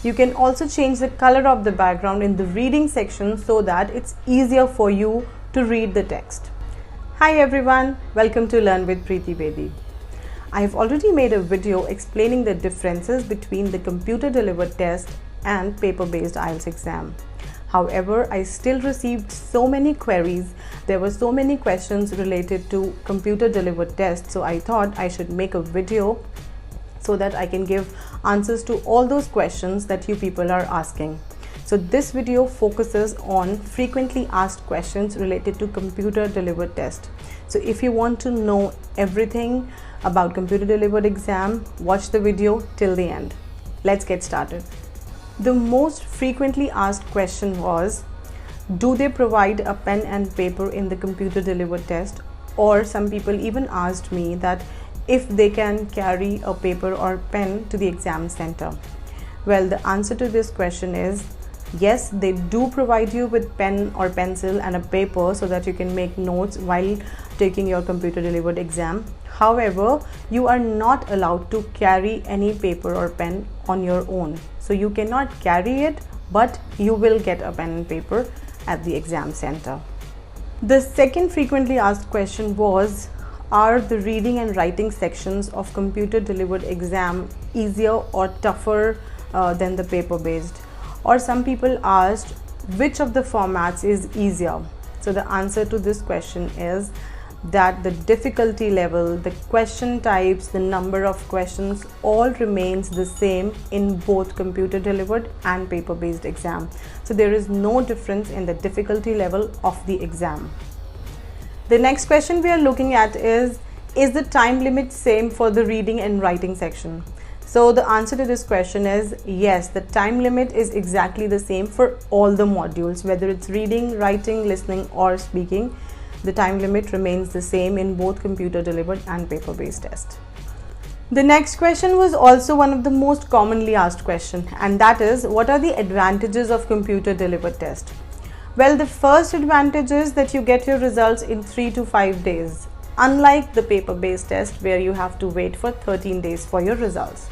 You can also change the color of the background in the reading section so that it's easier for you to read the text. Hi everyone, welcome to Learn with Preeti Bedi. I have already made a video explaining the differences between the computer delivered test and paper-based IELTS exam. However, I still received so many queries. There were so many questions related to computer delivered test, so I thought I should make a video so that I can give answers to all those questions that you people are asking. So this video focuses on frequently asked questions related to computer delivered test. So if you want to know everything about computer delivered exam, watch the video till the end. Let's get started. The most frequently asked question was, do they provide a pen and paper in the computer delivered test? Or some people even asked me that if they can carry a paper or pen to the exam center. Well, the answer to this question is yes, they do provide you with pen or pencil and a paper so that you can make notes while taking your computer delivered exam. However, you are not allowed to carry any paper or pen on your own. So you cannot carry it, but you will get a pen and paper at the exam center. The second frequently asked question was, are the reading and writing sections of computer delivered exam easier or tougher than the paper based? Or some people asked which of the formats is easier. So the answer to this question is that the difficulty level, the question types, the number of questions all remains the same in both computer delivered and paper based exam. So there is no difference in the difficulty level of the exam. The next question we are looking at is the time limit same for the reading and writing section? So the answer to this question is yes, the time limit is exactly the same for all the modules, whether it's reading, writing, listening or speaking. The time limit remains the same in both computer delivered and paper based test. The next question was also one of the most commonly asked questions, and that is, what are the advantages of computer delivered test? Well, the first advantage is that you get your results in 3 to 5 days, unlike the paper-based test where you have to wait for 13 days for your results.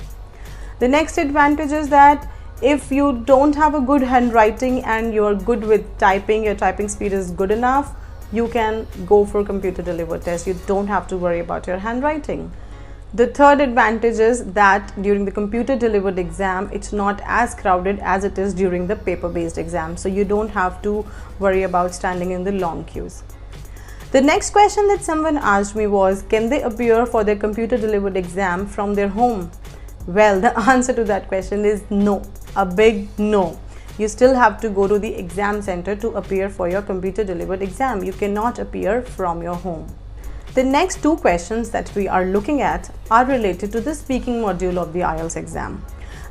The next advantage is that if you don't have a good handwriting and you're good with typing, your typing speed is good enough, you can go for computer delivered test. You don't have to worry about your handwriting. The third advantage is that during the computer delivered exam, it's not as crowded as it is during the paper based exam. So you don't have to worry about standing in the long queues. The next question that someone asked me was, can they appear for their computer delivered exam from their home? Well, the answer to that question is no, a big no. You still have to go to the exam center to appear for your computer delivered exam. You cannot appear from your home. The next two questions that we are looking at are related to the speaking module of the IELTS exam.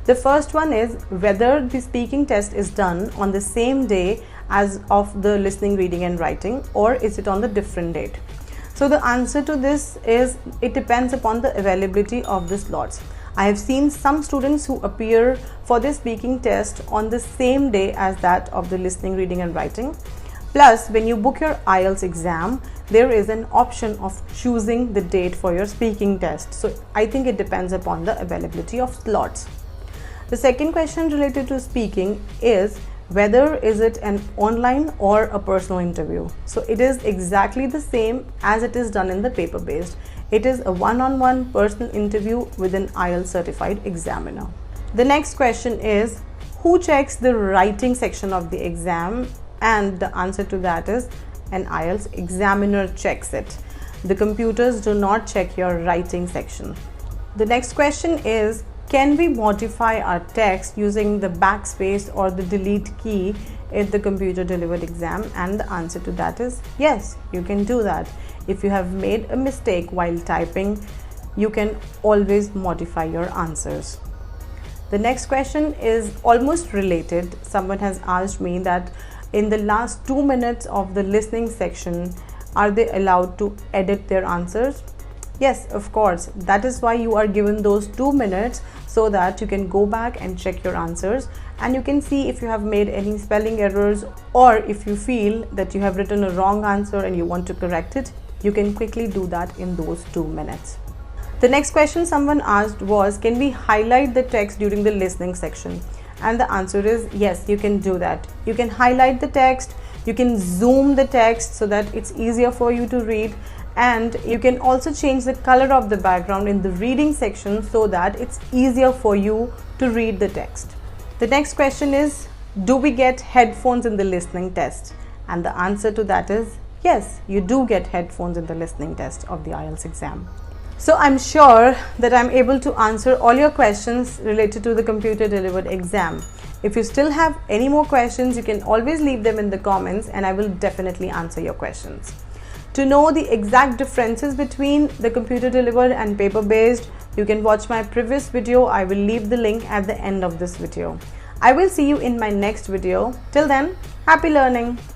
The first one is whether the speaking test is done on the same day as of the listening, reading and writing, or is it on the different date? So the answer to this is it depends upon the availability of the slots. I have seen some students who appear for the speaking test on the same day as that of the listening, reading and writing. Plus, when you book your IELTS exam, there is an option of choosing the date for your speaking test. So I think it depends upon the availability of slots. The second question related to speaking is whether is it an online or a personal interview. So it is exactly the same as it is done in the paper based. It is a one-on-one personal interview with an IELTS certified examiner. The next question is, who checks the writing section of the exam? And the answer to that is an IELTS examiner checks it. The computers do not check your writing section. The next question is, can we modify our text using the backspace or the delete key in the computer delivered exam? And the answer to that is yes, you can do that. If you have made a mistake while typing, you can always modify your answers. The next question is almost related. Someone has asked me that in the last 2 minutes of the listening section, are they allowed to edit their answers? Yes, of course. That is why you are given those 2 minutes, so that you can go back and check your answers and you can see if you have made any spelling errors, or if you feel that you have written a wrong answer and you want to correct it, you can quickly do that in those 2 minutes. The next question someone asked was, can we highlight the text during the listening section? And the answer is yes, you can do that. You can highlight the text, you can zoom the text so that it's easier for you to read, and you can also change the color of the background in the reading section so that it's easier for you to read the text. The next question is, do we get headphones in the listening test? And the answer to that is yes, you do get headphones in the listening test of the IELTS exam. So I'm sure that I'm able to answer all your questions related to the computer delivered exam. If you still have any more questions, you can always leave them in the comments and I will definitely answer your questions. To know the exact differences between the computer delivered and paper based, you can watch my previous video. I will leave the link at the end of this video. I will see you in my next video. Till then, happy learning!